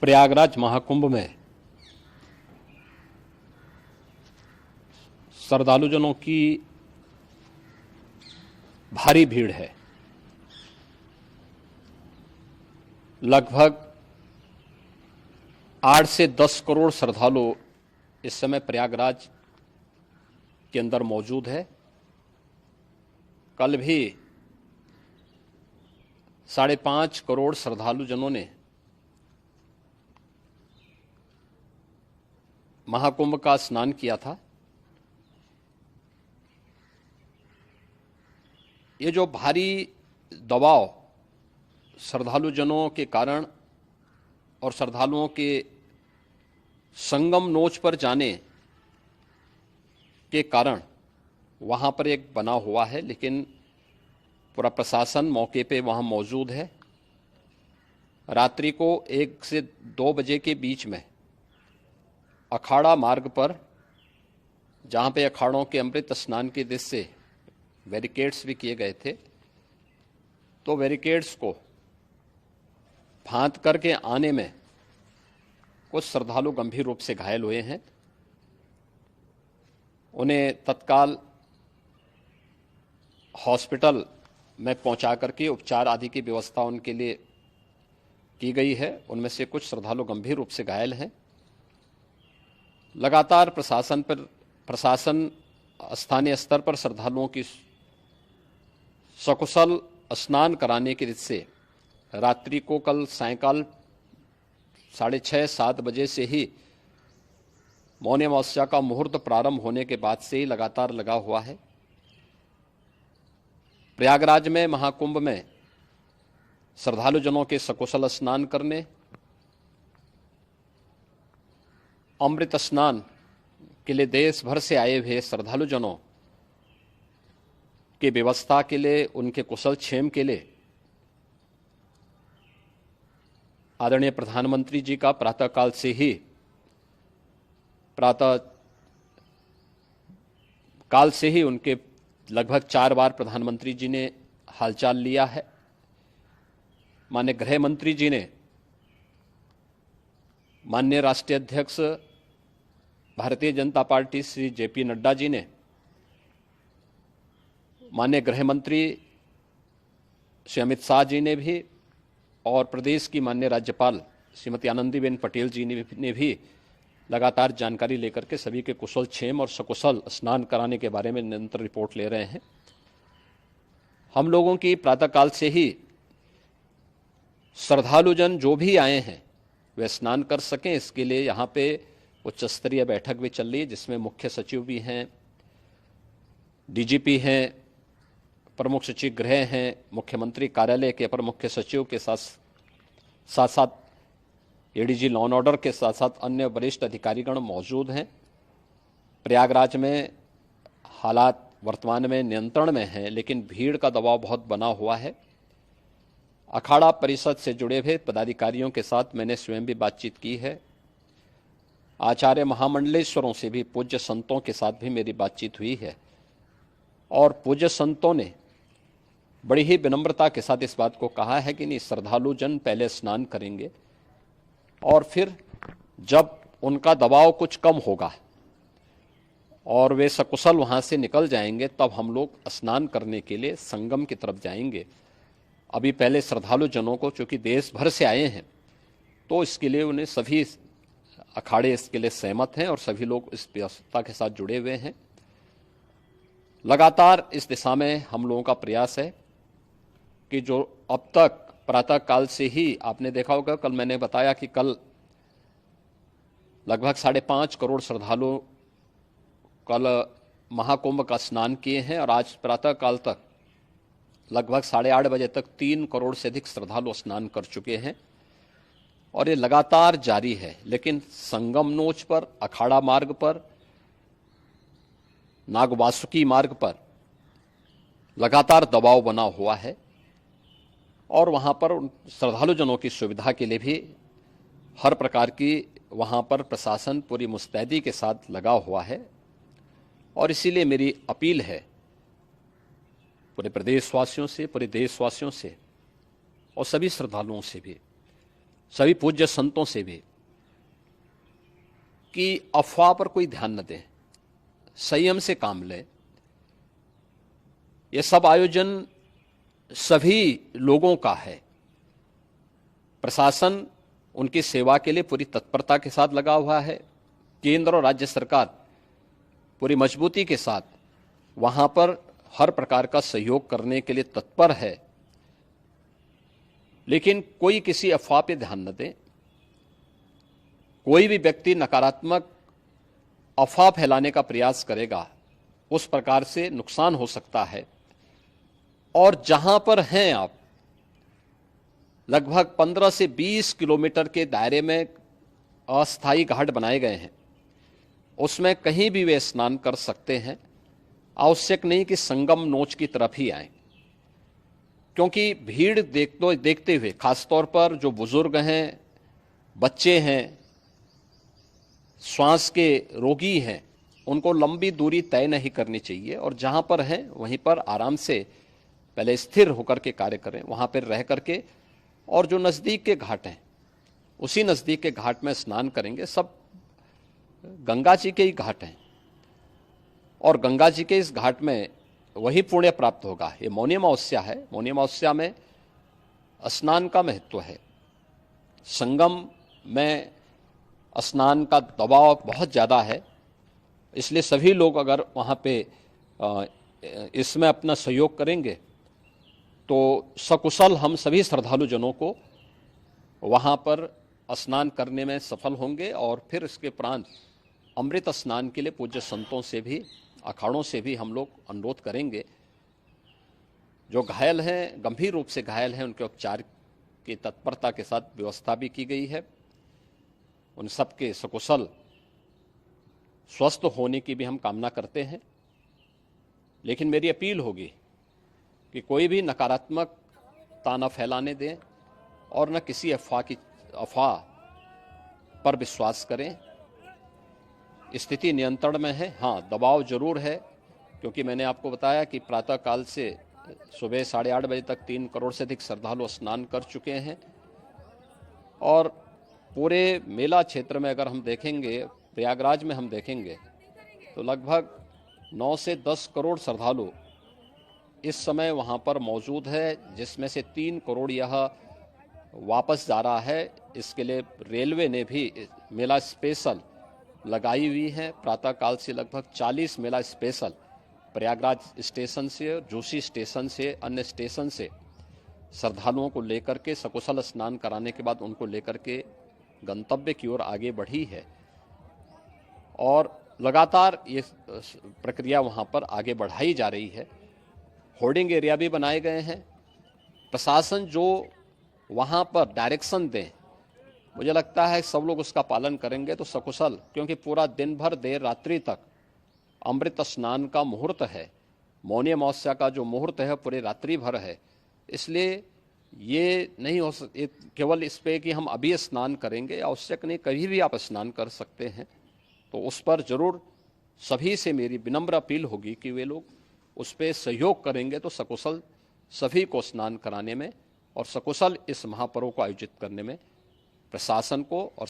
प्रयागराज महाकुंभ में श्रद्धालुजनों की भारी भीड़ है। लगभग 8 से 10 करोड़ श्रद्धालु इस समय प्रयागराज के अंदर मौजूद है। कल भी 5.5 करोड़ श्रद्धालुजनों ने महाकुंभ का स्नान किया था। ये जो भारी दबाव श्रद्धालुजनों के कारण और श्रद्धालुओं के संगम नोच पर जाने के कारण वहाँ पर एक बना हुआ है, लेकिन पूरा प्रशासन मौके पे वहाँ मौजूद है। रात्रि को 1 से 2 बजे के बीच में अखाड़ा मार्ग पर, जहाँ पे अखाड़ों के अमृत स्नान के दृश्य से बैरिकेड्स भी किए गए थे, तो बैरिकेड्स को फांद करके आने में कुछ श्रद्धालु गंभीर रूप से घायल हुए हैं। उन्हें तत्काल हॉस्पिटल में पहुंचा करके उपचार आदि की व्यवस्था उनके लिए की गई है। उनमें से कुछ श्रद्धालु गंभीर रूप से घायल हैं। लगातार प्रशासन स्थानीय स्तर पर श्रद्धालुओं की सकुशल स्नान कराने के दृष्टि से रात्रि को कल सायंकाल 6:30-7 बजे से ही मौनी अमावस्या का मुहूर्त प्रारंभ होने के बाद से ही लगातार लगा हुआ है। प्रयागराज में महाकुंभ में श्रद्धालुजनों के सकुशल स्नान करने, अमृत स्नान के लिए देश भर से आए हुए श्रद्धालुजनों की व्यवस्था के लिए, उनके कुशल क्षेम के लिए आदरणीय प्रधानमंत्री जी का प्रातःकाल से ही उनके लगभग 4 बार प्रधानमंत्री जी ने हालचाल लिया है। माननीय गृह मंत्री जी ने, माननीय राष्ट्रीय अध्यक्ष भारतीय जनता पार्टी श्री जेपी नड्डा जी ने, माननीय गृह मंत्री श्री अमित शाह जी ने भी, और प्रदेश की माननीय राज्यपाल श्रीमती आनंदीबेन पटेल जी ने भी लगातार जानकारी लेकर के सभी के कुशल क्षेम और सकुशल स्नान कराने के बारे में निरंतर रिपोर्ट ले रहे हैं। हम लोगों की प्रातःकाल से ही श्रद्धालुजन जो भी आए हैं वे स्नान कर सकें, इसके लिए यहाँ पे उच्च स्तरीय बैठक भी चल रही है, जिसमें मुख्य सचिव भी हैं, डीजीपी हैं, प्रमुख सचिव गृह हैं, मुख्यमंत्री कार्यालय के अपर मुख्य सचिव के साथ एडीजी लॉ एंड ऑर्डर के साथ साथ अन्य वरिष्ठ अधिकारीगण मौजूद हैं। प्रयागराज में हालात वर्तमान में नियंत्रण में हैं, लेकिन भीड़ का दबाव बहुत बना हुआ है। अखाड़ा परिषद से जुड़े हुए पदाधिकारियों के साथ मैंने स्वयं भी बातचीत की है। आचार्य महामंडलेश्वरों से भी, पूज्य संतों के साथ भी मेरी बातचीत हुई है, और पूज्य संतों ने बड़ी ही विनम्रता के साथ इस बात को कहा है कि नहीं, श्रद्धालु जन पहले स्नान करेंगे और फिर जब उनका दबाव कुछ कम होगा और वे सकुशल वहाँ से निकल जाएंगे, तब हम लोग स्नान करने के लिए संगम की तरफ जाएंगे। अभी पहले श्रद्धालु जनों को, चूँकि देश भर से आए हैं, तो इसके लिए उन्हें सभी अखाड़े इसके लिए सहमत हैं और सभी लोग इस व्यवस्था के साथ जुड़े हुए हैं। लगातार इस दिशा में हम लोगों का प्रयास है कि जो अब तक प्रातःकाल से ही आपने देखा होगा, कल मैंने बताया कि कल लगभग 5.5 करोड़ श्रद्धालु कल महाकुंभ का स्नान किए हैं, और आज प्रातःकाल तक लगभग 8:30 बजे तक 3 करोड़ से अधिक श्रद्धालु स्नान कर चुके हैं, और ये लगातार जारी है। लेकिन संगम नोच पर, अखाड़ा मार्ग पर, नागवासुकी मार्ग पर लगातार दबाव बना हुआ है, और वहाँ पर श्रद्धालुजनों की सुविधा के लिए भी हर प्रकार की वहाँ पर प्रशासन पूरी मुस्तैदी के साथ लगा हुआ है। और इसीलिए मेरी अपील है पूरे प्रदेशवासियों से, पूरे देशवासियों से और सभी श्रद्धालुओं से भी, सभी पूज्य संतों से भी कि अफवाह पर कोई ध्यान न दें, संयम से काम लें। ये सब आयोजन सभी लोगों का है। प्रशासन उनकी सेवा के लिए पूरी तत्परता के साथ लगा हुआ है। केंद्र और राज्य सरकार पूरी मजबूती के साथ वहां पर हर प्रकार का सहयोग करने के लिए तत्पर है। लेकिन कोई किसी अफवाह पे ध्यान न दे। कोई भी व्यक्ति नकारात्मक अफवाह फैलाने का प्रयास करेगा, उस प्रकार से नुकसान हो सकता है। और जहां पर हैं आप, लगभग 15 से 20 किलोमीटर के दायरे में अस्थायी घाट बनाए गए हैं। उसमें कहीं भी वे स्नान कर सकते हैं। आवश्यक नहीं कि संगम नोच की तरफ ही आए, क्योंकि भीड़ देखते हुए खासतौर पर जो बुजुर्ग हैं, बच्चे हैं, श्वास के रोगी हैं, उनको लंबी दूरी तय नहीं करनी चाहिए। और जहां पर हैं वहीं पर आराम से पहले स्थिर होकर के कार्य करें, वहां पर रह करके। और जो नज़दीक के घाट हैं, उसी नज़दीक के घाट में स्नान करेंगे। सब गंगा जी के ही घाट हैं और गंगा जी के इस घाट में वही पुण्य प्राप्त होगा। ये मौनी अमावस्या है। मौनी अमावस्या में स्नान का महत्व है। संगम में स्नान का दबाव बहुत ज़्यादा है, इसलिए सभी लोग अगर वहाँ पे इसमें अपना सहयोग करेंगे तो सकुशल हम सभी श्रद्धालु जनों को वहाँ पर स्नान करने में सफल होंगे। और फिर इसके उपरांत अमृत स्नान के लिए पूज्य संतों से भी, अखाड़ों से भी हम लोग अनुरोध करेंगे। जो घायल हैं, गंभीर रूप से घायल हैं, उनके उपचार की तत्परता के साथ व्यवस्था भी की गई है। उन सबके सकुशल स्वस्थ होने की भी हम कामना करते हैं। लेकिन मेरी अपील होगी कि कोई भी नकारात्मकता न फैलाने दें और न किसी अफवाह पर विश्वास करें। स्थिति नियंत्रण में है। हाँ, दबाव जरूर है, क्योंकि मैंने आपको बताया कि प्रातःकाल से सुबह 8:30 बजे तक 3 करोड़ से अधिक श्रद्धालु स्नान कर चुके हैं। और पूरे मेला क्षेत्र में अगर हम देखेंगे, प्रयागराज में हम देखेंगे तो लगभग 9 से 10 करोड़ श्रद्धालु इस समय वहाँ पर मौजूद है, जिसमें से 3 करोड़ यह वापस जा रहा है। इसके लिए रेलवे ने भी मेला स्पेशल लगाई हुई है। प्रातःकाल से लगभग 40 मेला स्पेशल प्रयागराज स्टेशन से, जोशी स्टेशन से, अन्य स्टेशन से श्रद्धालुओं को लेकर के सकुशल स्नान कराने के बाद उनको लेकर के गंतव्य की ओर आगे बढ़ी है। और लगातार ये प्रक्रिया वहाँ पर आगे बढ़ाई जा रही है। होर्डिंग एरिया भी बनाए गए हैं। प्रशासन जो वहाँ पर डायरेक्शन दें, मुझे लगता है सब लोग उसका पालन करेंगे तो सकुशल, क्योंकि पूरा दिन भर देर रात्रि तक अमृत स्नान का मुहूर्त है। मौनी अमावस्या का जो मुहूर्त है पूरे रात्रि भर है। इसलिए ये नहीं हो केवल इस पे कि हम अभी स्नान करेंगे, आवश्यक नहीं, कभी भी आप स्नान कर सकते हैं। तो उस पर जरूर सभी से मेरी विनम्र अपील होगी कि वे लोग उस पर सहयोग करेंगे तो सकुशल सभी को स्नान कराने में और सकुशल इस महापर्व को आयोजित करने में प्रशासन को और